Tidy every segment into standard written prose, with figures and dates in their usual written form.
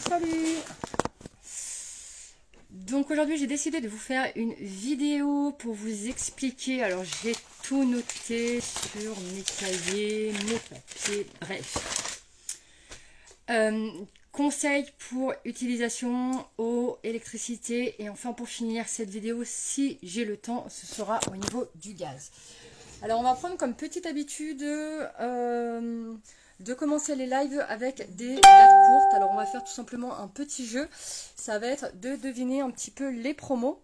Salut! Donc aujourd'hui j'ai décidé de vous faire une vidéo pour vous expliquer, alors j'ai tout noté sur mes cahiers, mes papiers, bref. Conseils pour utilisation, eau, électricité et enfin pour finir cette vidéo, si j'ai le temps, ce sera au niveau du gaz. Alors on va prendre comme petite habitude de commencer les lives avec des dates courtes. Alors on va faire tout simplement un petit jeu. Ça va être de deviner un petit peu les promos.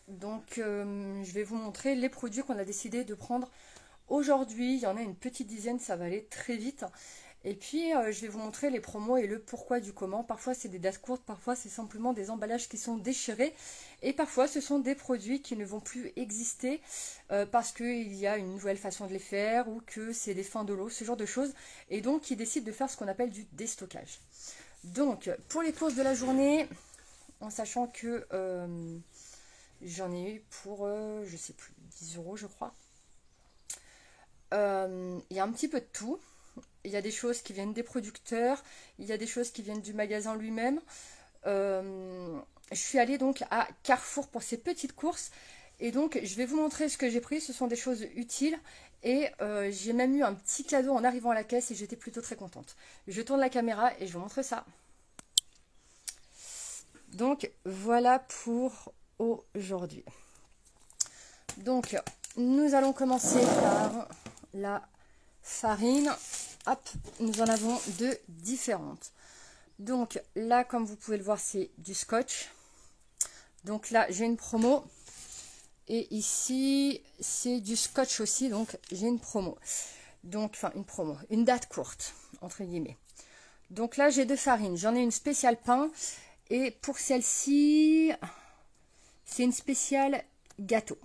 Donc je vais vous montrer les produits qu'on a décidé de prendre aujourd'hui. Il y en a une petite dizaine, ça va aller très vite. Et puis je vais vous montrer les promos et le pourquoi du comment. Parfois c'est des dates courtes, parfois c'est simplement des emballages qui sont déchirés. Et parfois ce sont des produits qui ne vont plus exister parce qu'il y a une nouvelle façon de les faire ou que c'est des fins de lot, ce genre de choses. Et donc ils décident de faire ce qu'on appelle du déstockage. Donc pour les courses de la journée, en sachant que j'en ai eu pour, je sais plus, 10 € je crois. Il y a un petit peu de tout. Il y a des choses qui viennent des producteurs, il y a des choses qui viennent du magasin lui-même. Je suis allée donc à Carrefour pour ces petites courses. Et donc je vais vous montrer ce que j'ai pris, ce sont des choses utiles. Et j'ai même eu un petit cadeau en arrivant à la caisse et j'étais plutôt très contente. Je tourne la caméra et je vous montre ça. Donc voilà pour aujourd'hui. Donc nous allons commencer par la farine. Hop, nous en avons deux différentes. Donc là, comme vous pouvez le voir, c'est du scotch. Donc là, j'ai une promo. Et ici, c'est du scotch aussi. Donc j'ai une promo. Donc, enfin, une promo. Une date courte, entre guillemets. Donc là, j'ai deux farines. J'en ai une spéciale pain. Et pour celle-ci, c'est une spéciale gâteau.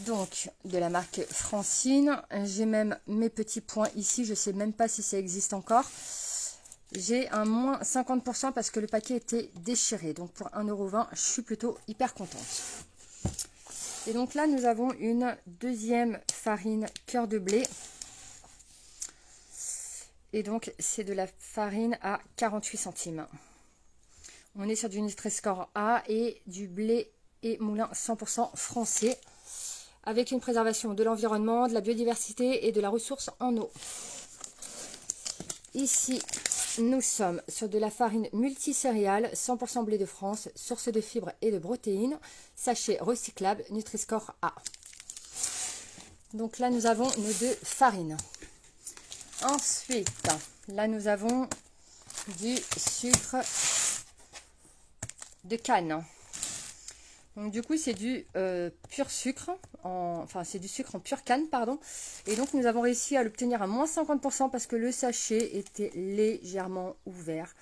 Donc, de la marque Francine. J'ai même mes petits points ici. Je ne sais même pas si ça existe encore. J'ai un moins 50% parce que le paquet était déchiré. Donc, pour 1,20 €, je suis plutôt hyper contente. Et donc là, nous avons une deuxième farine cœur de blé. Et donc, c'est de la farine à 48 centimes. On est sur du Nutri-Score A et du blé et moulin 100% français, avec une préservation de l'environnement, de la biodiversité et de la ressource en eau. Ici, nous sommes sur de la farine multicéréale, 100% blé de France, source de fibres et de protéines, sachet recyclable, Nutri-Score A. Donc là, nous avons nos deux farines. Ensuite, là, nous avons du sucre de canne. Donc du coup c'est du pur sucre, enfin c'est du sucre en pure canne, pardon. Et donc nous avons réussi à l'obtenir à moins 50% parce que le sachet était légèrement ouvert.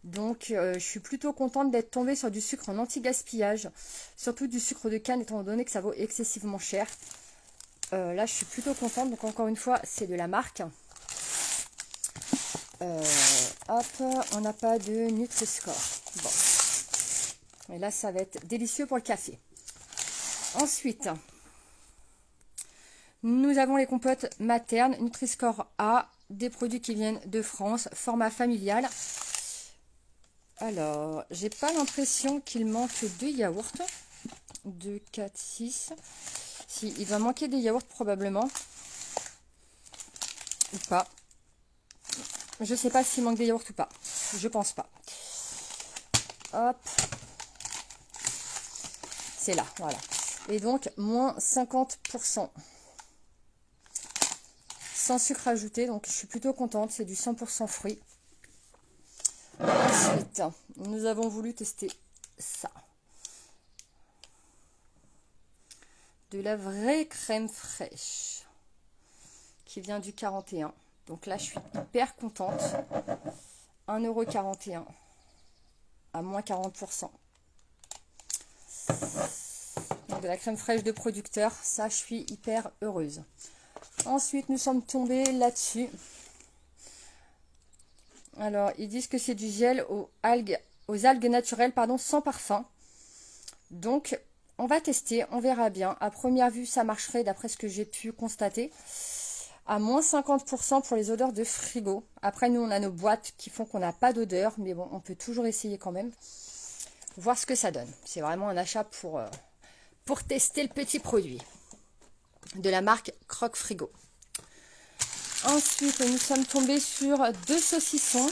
Donc je suis plutôt contente d'être tombée sur du sucre en anti-gaspillage. Surtout du sucre de canne étant donné que ça vaut excessivement cher. Là je suis plutôt contente, donc encore une fois c'est de la marque. Hop, on n'a pas de Nutri-Score. Bon. Et là, ça va être délicieux pour le café. Ensuite, nous avons les compotes maternes Nutri-Score A, des produits qui viennent de France, format familial. Alors, j'ai pas l'impression qu'il manque de yaourts. 2, 4, 6. Si, il va manquer des yaourts probablement. Ou pas. Je sais pas s'il manque des yaourts ou pas. Je pense pas. Hop. C'est là, voilà. Et donc, moins 50%. Sans sucre ajouté, donc je suis plutôt contente. C'est du 100% fruits. Ensuite, nous avons voulu tester ça. De la vraie crème fraîche. Qui vient du 41. Donc là, je suis hyper contente. 1,41 € à moins 40%. Donc de la crème fraîche de producteur, ça je suis hyper heureuse. Ensuite nous sommes tombés là-dessus. Alors ils disent que c'est du gel aux algues naturelles, pardon, sans parfum. Donc on va tester, on verra bien. À première vue ça marcherait d'après ce que j'ai pu constater. à moins 50% pour les odeurs de frigo. Après, nous, on a nos boîtes qui font qu'on n'a pas d'odeur, mais bon, on peut toujours essayer quand même. Voir ce que ça donne. C'est vraiment un achat pour tester le petit produit de la marque Croque Frigo. Ensuite, nous sommes tombés sur 2 saucissons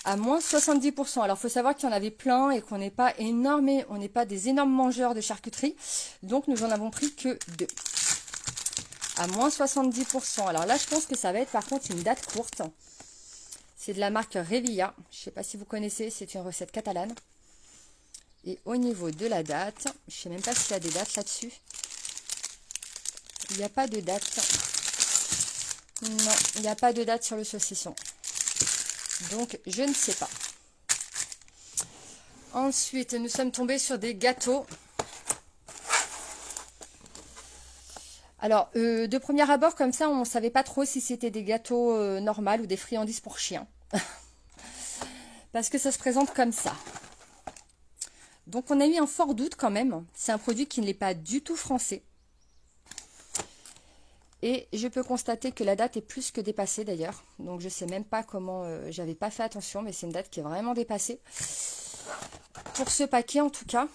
à moins 70%. Alors, il faut savoir qu'il y en avait plein et qu'on n'est pas des énormes mangeurs de charcuterie. Donc, nous en avons pris que 2. À moins 70%. Alors là, je pense que ça va être par contre une date courte. C'est de la marque Revilla. Je ne sais pas si vous connaissez, c'est une recette catalane. Et au niveau de la date, je ne sais même pas s'il y a des dates là-dessus. Il n'y a pas de date. Non, il n'y a pas de date sur le saucisson. Donc, je ne sais pas. Ensuite, nous sommes tombés sur des gâteaux. Alors, de premier abord, comme ça, on ne savait pas trop si c'était des gâteaux normaux ou des friandises pour chiens. Parce que ça se présente comme ça. Donc, on a eu un fort doute quand même. C'est un produit qui ne l'est pas du tout français. Et je peux constater que la date est plus que dépassée d'ailleurs. Donc, je ne sais même pas comment... j'avais pas fait attention, mais c'est une date qui est vraiment dépassée. Pour ce paquet, en tout cas.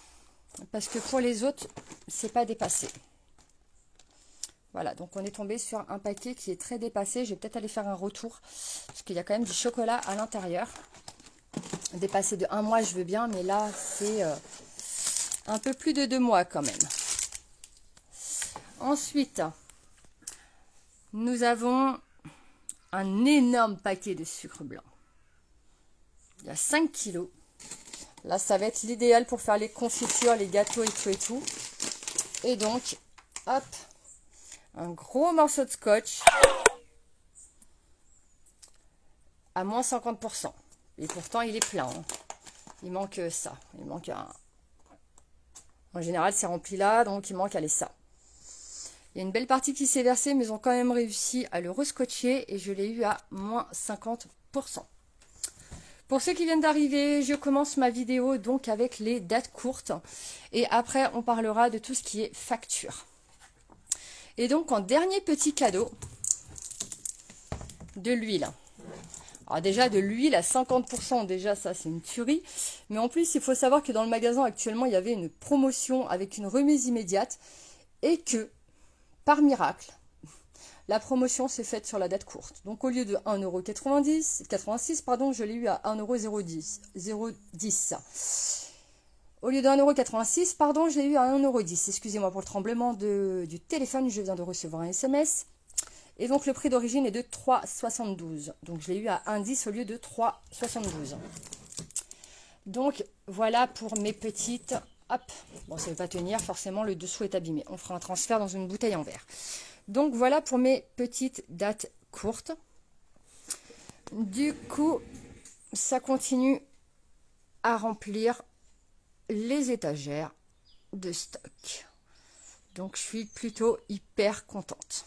Parce que pour les autres, c'est pas dépassé. Voilà, donc on est tombé sur un paquet qui est très dépassé. Je vais peut-être aller faire un retour, parce qu'il y a quand même du chocolat à l'intérieur. Dépassé de 1 mois, je veux bien, mais là, c'est un peu plus de 2 mois quand même. Ensuite, nous avons un énorme paquet de sucre blanc. Il y a 5 kilos. Là, ça va être l'idéal pour faire les confitures, les gâteaux et tout et tout. Et donc, hop, un gros morceau de scotch à moins 50%. Et pourtant, il est plein. Hein. Il manque ça. Il manque un... En général, c'est rempli là, donc il manque, allez, ça. Il y a une belle partie qui s'est versée, mais ils ont quand même réussi à le rescotcher et je l'ai eu à moins 50%. Pour ceux qui viennent d'arriver, je commence ma vidéo donc avec les dates courtes. Et après, on parlera de tout ce qui est facture. Et donc, en dernier petit cadeau, de l'huile. Alors déjà, de l'huile à 50%, déjà ça c'est une tuerie. Mais en plus, il faut savoir que dans le magasin actuellement, il y avait une promotion avec une remise immédiate. Et que, par miracle, la promotion s'est faite sur la date courte. Donc au lieu de 1,86 €, je l'ai eu à 1,010 €. Au lieu de 1,86 €, je l'ai eu à 1,10 €. Excusez-moi pour le tremblement du téléphone, je viens de recevoir un SMS. Et donc le prix d'origine est de 3,72 €. Donc je l'ai eu à 1,10 € au lieu de 3,72 €. Donc voilà pour mes petites... Hop, bon ça ne va pas tenir, forcément le dessous est abîmé. On fera un transfert dans une bouteille en verre. Donc voilà pour mes petites dates courtes. Du coup, ça continue à remplir les étagères de stock. Donc je suis plutôt hyper contente.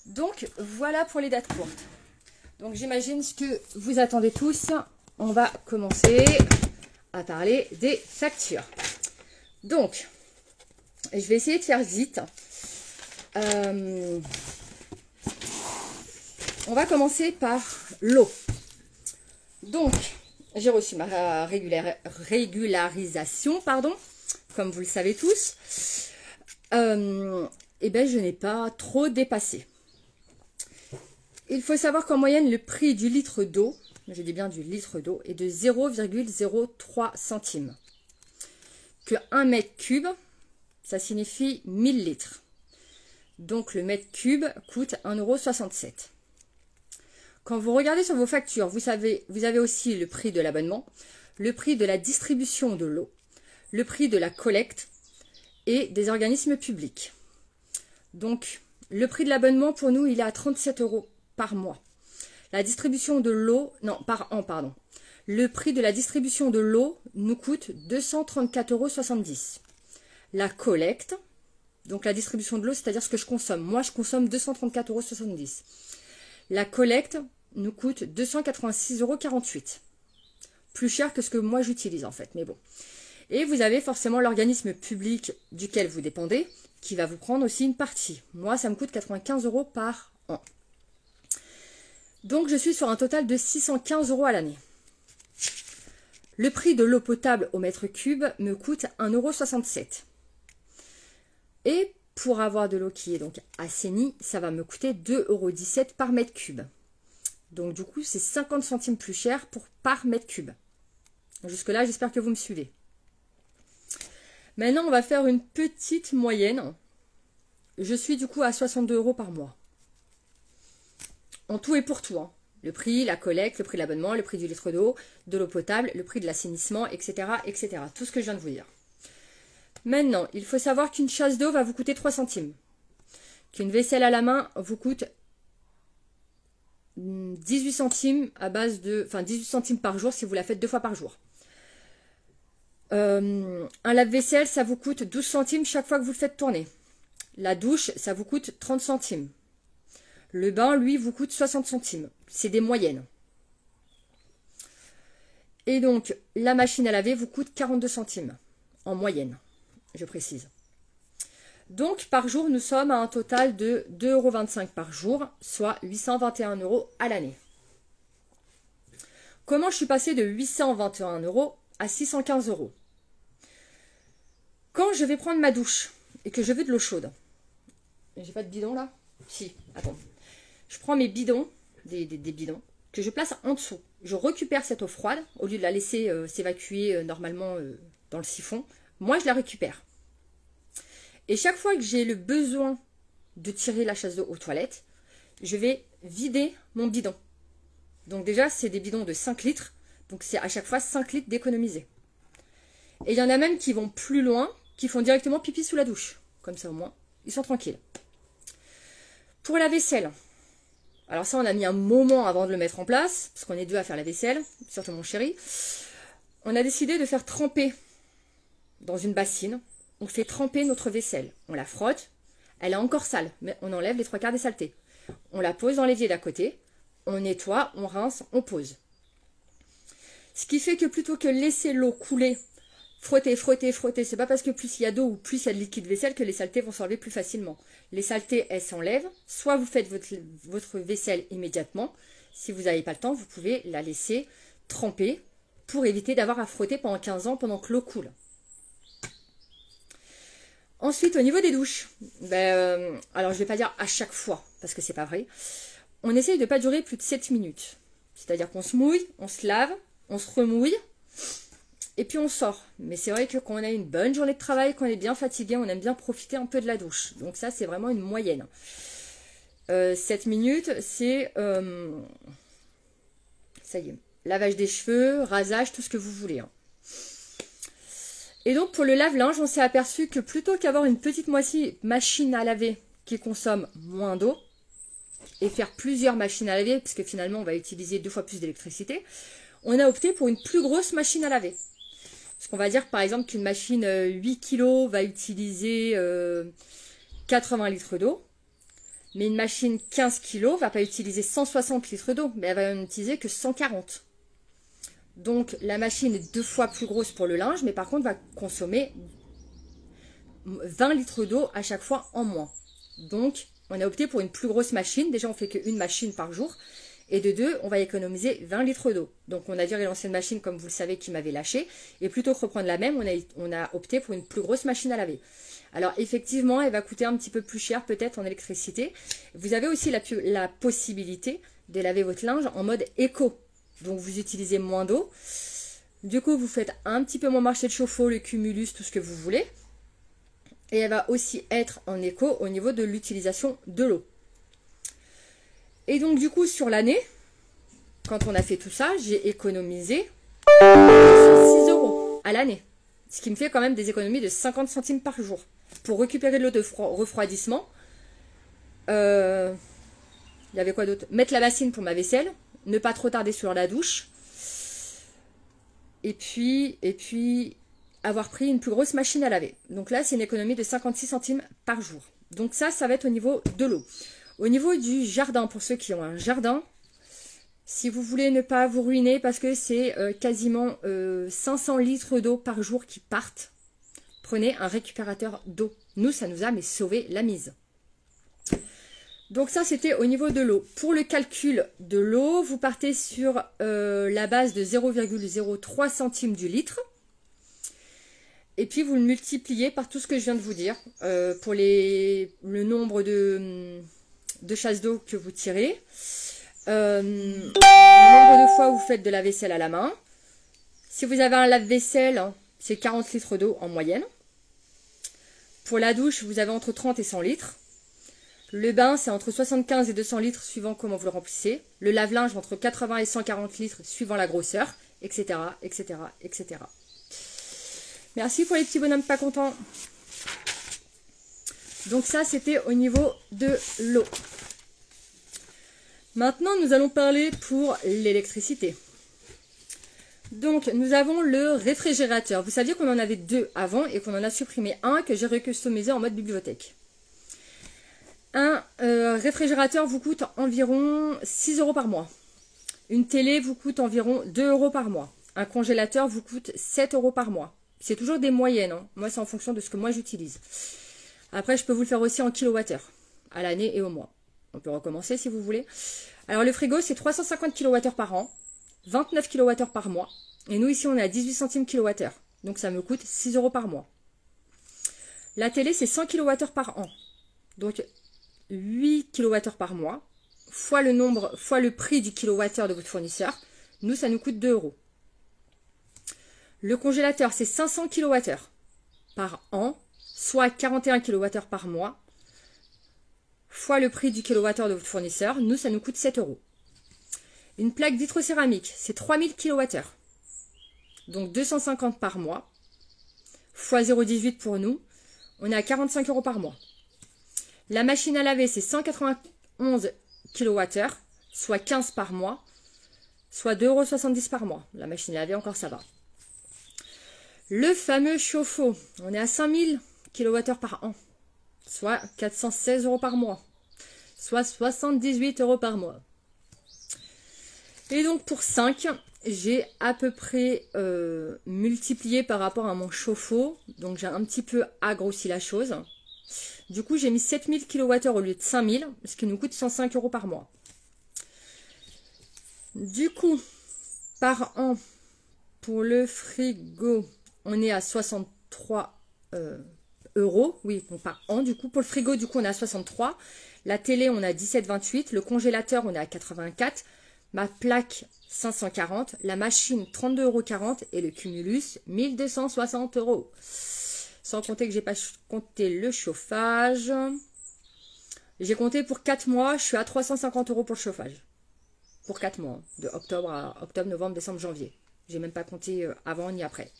Donc voilà pour les dates courtes. Donc j'imagine ce que vous attendez tous. On va commencer à parler des factures. Donc, je vais essayer de faire vite. On va commencer par l'eau. Donc, j'ai reçu ma régularisation, pardon, comme vous le savez tous. Et ben, je n'ai pas trop dépassé. Il faut savoir qu'en moyenne, le prix du litre d'eau, je dis bien du litre d'eau, est de 0,03 centimes. Que 1 mètre cube, ça signifie 1000 litres. Donc le mètre cube coûte 1,67 €. Quand vous regardez sur vos factures, vous avez aussi le prix de l'abonnement, le prix de la distribution de l'eau, le prix de la collecte et des organismes publics. Donc le prix de l'abonnement pour nous, il est à 37 € par mois. La distribution de l'eau, non, par an, pardon. Le prix de la distribution de l'eau nous coûte 234,70 €. La collecte, donc la distribution de l'eau, c'est-à-dire ce que je consomme. Moi, je consomme 234,70 €. La collecte nous coûte 286,48 €. Plus cher que ce que moi j'utilise en fait, mais bon. Et vous avez forcément l'organisme public duquel vous dépendez, qui va vous prendre aussi une partie. Moi, ça me coûte 95 € par an. Donc, je suis sur un total de 615 € à l'année. Le prix de l'eau potable au mètre cube me coûte 1,67 €. Et pour avoir de l'eau qui est donc assainie, ça va me coûter 2,17 € par mètre cube. Donc, du coup, c'est 50 centimes plus cher par mètre cube. Jusque-là, j'espère que vous me suivez. Maintenant, on va faire une petite moyenne. Je suis du coup à 62 € par mois. En tout et pour tout. Hein. Le prix, la collecte, le prix de l'abonnement, le prix du litre d'eau, de l'eau potable, le prix de l'assainissement, etc., etc. Tout ce que je viens de vous dire. Maintenant, il faut savoir qu'une chasse d'eau va vous coûter 3 centimes. Qu'une vaisselle à la main vous coûte 18 centimes à base de... Enfin, 18 centimes par jour si vous la faites 2 fois par jour. Un lave-vaisselle, ça vous coûte 12 centimes chaque fois que vous le faites tourner. La douche, ça vous coûte 30 centimes. Le bain, lui, vous coûte 60 centimes. C'est des moyennes. Et donc, la machine à laver vous coûte 42 centimes. En moyenne, je précise. Donc, par jour, nous sommes à un total de 2,25 € par jour, soit 821 € à l'année. Comment je suis passée de 821 € à 615 €? Quand je vais prendre ma douche et que je veux de l'eau chaude, j'ai pas de bidon là? Si, attends. Je prends mes bidons, des bidons, que je place en dessous. Je récupère cette eau froide, au lieu de la laisser s'évacuer normalement dans le siphon. Moi, je la récupère. Et chaque fois que j'ai le besoin de tirer la chasse d'eau aux toilettes, je vais vider mon bidon. Donc déjà, c'est des bidons de 5 litres. Donc c'est à chaque fois 5 litres d'économiser. Et il y en a même qui vont plus loin, qui font directement pipi sous la douche. Comme ça au moins, ils sont tranquilles. Pour la vaisselle. Alors ça, on a mis un moment avant de le mettre en place, parce qu'on est deux à faire la vaisselle, surtout mon chéri. On a décidé de faire tremper dans une bassine. On fait tremper notre vaisselle. On la frotte. Elle est encore sale, mais on enlève les 3/4 des saletés. On la pose dans l'évier d'à côté. On nettoie, on rince, on pose. Ce qui fait que plutôt que laisser l'eau couler, frotter, frotter, frotter, c'est pas parce que plus il y a d'eau ou plus il y a de liquide vaisselle que les saletés vont s'enlever plus facilement. Les saletés, elles s'enlèvent. Soit vous faites votre vaisselle immédiatement. Si vous n'avez pas le temps, vous pouvez la laisser tremper pour éviter d'avoir à frotter pendant 15 ans pendant que l'eau coule. Ensuite, au niveau des douches, alors je ne vais pas dire à chaque fois, parce que c'est pas vrai. On essaye de ne pas durer plus de 7 minutes. C'est-à-dire qu'on se mouille, on se lave, on se remouille, et puis on sort. Mais c'est vrai que quand on a une bonne journée de travail, qu'on est bien fatigué, on aime bien profiter un peu de la douche. Donc ça, c'est vraiment une moyenne. 7 minutes, c'est... ça y est, lavage des cheveux, rasage, tout ce que vous voulez. Hein. Et donc pour le lave-linge, on s'est aperçu que plutôt qu'avoir une petite machine à laver qui consomme moins d'eau, et faire plusieurs machines à laver, parce que finalement on va utiliser 2 fois plus d'électricité, on a opté pour une plus grosse machine à laver. Parce qu'on va dire par exemple qu'une machine 8 kg va utiliser 80 litres d'eau, mais une machine 15 kg ne va pas utiliser 160 litres d'eau, mais elle va en utiliser que 140. Donc la machine est 2 fois plus grosse pour le linge, mais par contre va consommer 20 litres d'eau à chaque fois en moins. Donc on a opté pour une plus grosse machine. Déjà on fait qu'une machine par jour. Et de 2, on va économiser 20 litres d'eau. Donc on a viré l'ancienne machine comme vous le savez qui m'avait lâché. Et plutôt que reprendre la même, on a opté pour une plus grosse machine à laver. Alors effectivement, elle va coûter un petit peu plus cher peut-être en électricité. Vous avez aussi la possibilité de laver votre linge en mode éco. Donc vous utilisez moins d'eau. Du coup, vous faites un petit peu moins marcher le chauffe-eau, le cumulus, tout ce que vous voulez. Et elle va aussi être en éco au niveau de l'utilisation de l'eau. Et donc du coup, sur l'année, quand on a fait tout ça, j'ai économisé 6 € à l'année. Ce qui me fait quand même des économies de 50 centimes par jour. Pour récupérer de l'eau de refroidissement, il y avait quoi d'autre? Mettre la bassine pour ma vaisselle. Ne pas trop tarder sur la douche. Et puis avoir pris une plus grosse machine à laver. Donc là, c'est une économie de 56 centimes par jour. Donc ça va être au niveau de l'eau. Au niveau du jardin, pour ceux qui ont un jardin, si vous voulez ne pas vous ruiner, parce que c'est quasiment 500 litres d'eau par jour qui partent, prenez un récupérateur d'eau Nous, ça nous a mais sauvé la mise. Donc ça, c'était au niveau de l'eau. Pour le calcul de l'eau, vous partez sur la base de 0,03 centimes du litre. Et puis, vous le multipliez par tout ce que je viens de vous dire. Pour le nombre de chasses d'eau que vous tirez. Le nombre de fois où vous faites de la vaisselle à la main. Si vous avez un lave-vaisselle, c'est 40 litres d'eau en moyenne. Pour la douche, vous avez entre 30 et 100 litres. Le bain, c'est entre 75 et 200 litres suivant comment vous le remplissez. Le lave-linge, entre 80 et 140 litres suivant la grosseur, etc., etc., etc. Merci pour les petits bonhommes pas contents. Donc ça, c'était au niveau de l'eau. Maintenant, nous allons parler pour l'électricité. Donc, nous avons le réfrigérateur. Vous saviez qu'on en avait deux avant et qu'on en a supprimé un que j'ai recustomisé en mode bibliothèque. Un réfrigérateur vous coûte environ 6 € par mois. Une télé vous coûte environ 2 € par mois. Un congélateur vous coûte 7 € par mois. C'est toujours des moyennes. Hein. Moi, c'est en fonction de ce que moi j'utilise. Après, je peux vous le faire aussi en kilowattheure, à l'année et au mois. On peut recommencer si vous voulez. Alors, le frigo, c'est 350 kWh par an, 29 kWh par mois. Et nous, ici, on est à 18 centimes kWh. Donc, ça me coûte 6 € par mois. La télé, c'est 100 kWh par an. Donc, 8 kWh par mois, fois le prix du kilowattheure de votre fournisseur. Nous, ça nous coûte 2 €. Le congélateur, c'est 500 kWh par an, soit 41 kWh par mois, fois le prix du kilowattheure de votre fournisseur. Nous, ça nous coûte 7 €. Une plaque vitrocéramique, c'est 3000 kWh, donc 250 par mois, fois 0,18 pour nous, on est à 45 € par mois. La machine à laver, c'est 191 kWh, soit 15 par mois, soit 2,70 € par mois. La machine à laver, encore ça va. Le fameux chauffe-eau, on est à 5000 kWh par an, soit 416 € par mois, soit 78 € par mois. Et donc pour 5, j'ai à peu près multiplié par rapport à mon chauffe-eau, donc j'ai un petit peu agrossi la chose. Du coup, j'ai mis 7000 kWh au lieu de 5000, ce qui nous coûte 105 € par mois. Du coup, par an, pour le frigo, on est à 63 €. Oui, bon, par an, du coup. Pour le frigo, du coup, on est à 63. La télé, on est à 17,28. Le congélateur, on est à 84. Ma plaque, 540. La machine, 32,40 € et le cumulus, 1260 €. Sans compter que j'ai pas compté le chauffage. J'ai compté pour 4 mois, je suis à 350 € pour le chauffage. Pour 4 mois, de octobre à octobre, novembre, décembre, janvier. J'ai même pas compté avant ni après.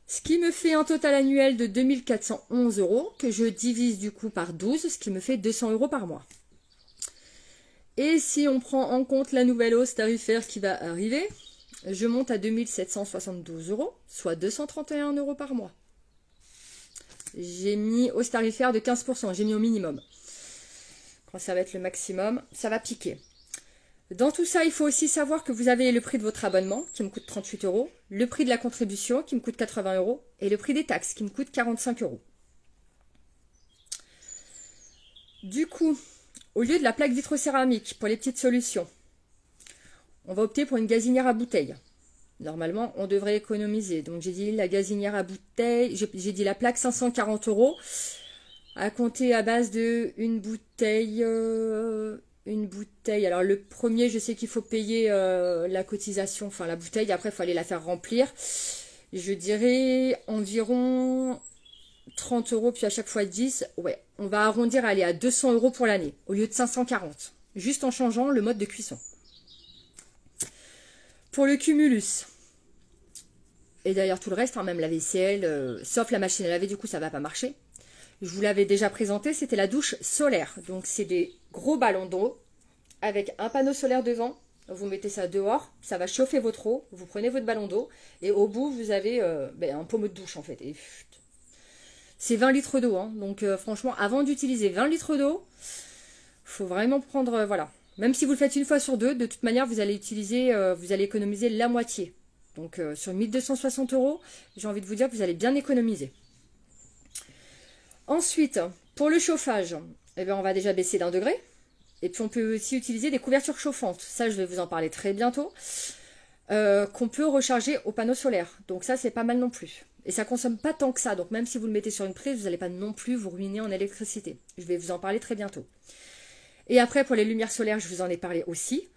Ce qui me fait un total annuel de 2411 € que je divise du coup par 12, ce qui me fait 200 € par mois. Et si on prend en compte la nouvelle hausse tarifaire qui va arriver, je monte à 2772 €, soit 231 € par mois. J'ai mis hausse tarifaire de 15%, j'ai mis au minimum. Quand ça va être le maximum, ça va piquer. Dans tout ça, il faut aussi savoir que vous avez le prix de votre abonnement, qui me coûte 38 €, le prix de la contribution, qui me coûte 80 €, et le prix des taxes, qui me coûte 45 €. Du coup, au lieu de la plaque vitrocéramique pour les petites solutions, on va opter pour une gazinière à bouteille. Normalement, on devrait économiser. Donc, j'ai dit la gazinière à bouteille, j'ai dit la plaque 540 €, à compter à base de une bouteille. Alors, le premier, je sais qu'il faut payer la cotisation, enfin la bouteille. Après, il faut aller la faire remplir. Je dirais environ 30 €, puis à chaque fois 10. Ouais, on va arrondir, aller à 200 € pour l'année, au lieu de 540. Juste en changeant le mode de cuisson. Pour le cumulus, et d'ailleurs tout le reste, hein, même la vaisselle, sauf la machine à laver, du coup ça va pas marcher. Je vous l'avais déjà présenté, c'était la douche solaire. Donc c'est des gros ballons d'eau avec un panneau solaire devant. Vous mettez ça dehors, ça va chauffer votre eau. Vous prenez votre ballon d'eau et au bout vous avez un pommeau de douche en fait. C'est 20 litres d'eau, hein. Donc franchement, avant d'utiliser 20 litres d'eau, faut vraiment prendre, voilà. Même si vous le faites une fois sur deux, de toute manière, vous allez économiser la moitié. Donc, sur 1260 €, j'ai envie de vous dire que vous allez bien économiser. Ensuite, pour le chauffage, eh bien, on va déjà baisser d'1 degré. Et puis on peut aussi utiliser des couvertures chauffantes. Ça, je vais vous en parler très bientôt. Qu'on peut recharger au panneau solaire. Donc ça, c'est pas mal non plus. Et ça consomme pas tant que ça. Donc même si vous le mettez sur une prise, vous n'allez pas non plus vous ruiner en électricité. Je vais vous en parler très bientôt. Et après, pour les lumières solaires, je vous en ai parlé aussi.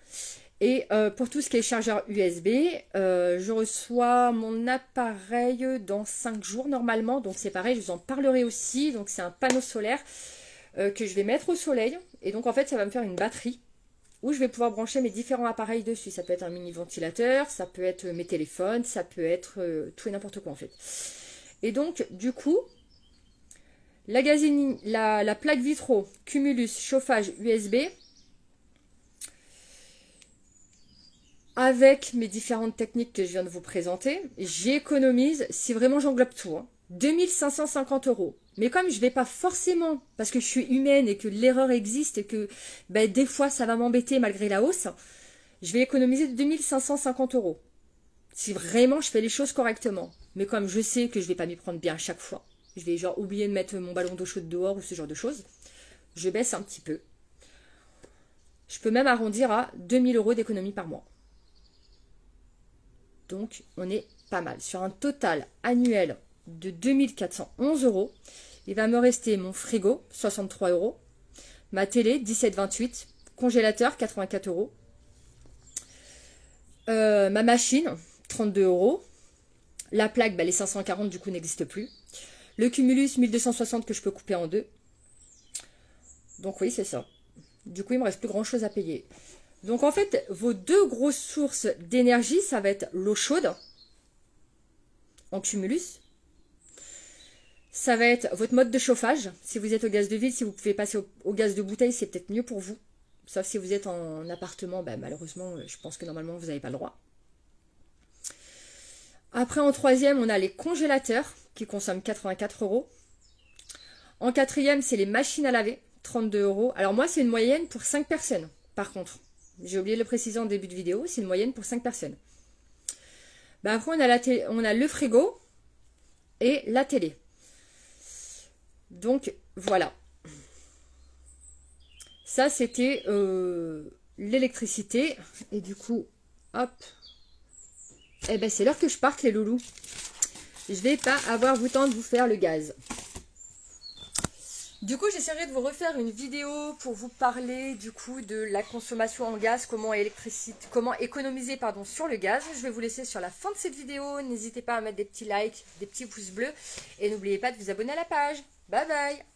Et pour tout ce qui est chargeur USB, je reçois mon appareil dans 5 jours normalement. Donc c'est pareil, je vous en parlerai aussi. Donc c'est un panneau solaire que je vais mettre au soleil. Et donc en fait, ça va me faire une batterie où je vais pouvoir brancher mes différents appareils dessus. Ça peut être un mini ventilateur, ça peut être mes téléphones, ça peut être tout et n'importe quoi en fait. Et donc du coup, la plaque Vitro, Cumulus, chauffage USB, avec mes différentes techniques que je viens de vous présenter, j'économise, si vraiment j'englobe tout, hein, 2550 €. Mais comme je ne vais pas forcément, parce que je suis humaine et que l'erreur existe et que ben, des fois ça va m'embêter malgré la hausse, je vais économiser 2550 €. Si vraiment je fais les choses correctement. Mais comme je sais que je ne vais pas m'y prendre bien à chaque fois, je vais genre oublier de mettre mon ballon d'eau chaude dehors ou ce genre de choses, je baisse un petit peu. Je peux même arrondir à 2000 € d'économie par mois. Donc on est pas mal. Sur un total annuel de 2411 €, il va me rester mon frigo, 63 €, ma télé, 17,28 €, congélateur, 84 €, ma machine, 32 €, la plaque, bah, les 540 du coup n'existe plus, le Cumulus 1260 que je peux couper en deux. Donc oui, c'est ça. Du coup, il ne me reste plus grand chose à payer. Donc en fait, vos deux grosses sources d'énergie, ça va être l'eau chaude en Cumulus. Ça va être votre mode de chauffage. Si vous êtes au gaz de ville, si vous pouvez passer au gaz de bouteille, c'est peut-être mieux pour vous. Sauf si vous êtes en appartement, bah, malheureusement, je pense que normalement, vous n'avez pas le droit. Après, en troisième, on a les congélateurs qui consomment 84 €. En quatrième, c'est les machines à laver, 32 €. Alors moi, c'est une moyenne pour 5 personnes, par contre. J'ai oublié de le préciser en début de vidéo, c'est une moyenne pour 5 personnes. Bah, après, on a le frigo et la télé. Donc, voilà. Ça, c'était l'électricité. Et du coup, hop. Eh ben, c'est l'heure que je parte, les loulous. Je vais pas avoir le temps de vous faire le gaz. Du coup, j'essaierai de vous refaire une vidéo pour vous parler du coup de la consommation en gaz, comment économiser sur le gaz. Je vais vous laisser sur la fin de cette vidéo. N'hésitez pas à mettre des petits likes, des petits pouces bleus et n'oubliez pas de vous abonner à la page. Bye bye!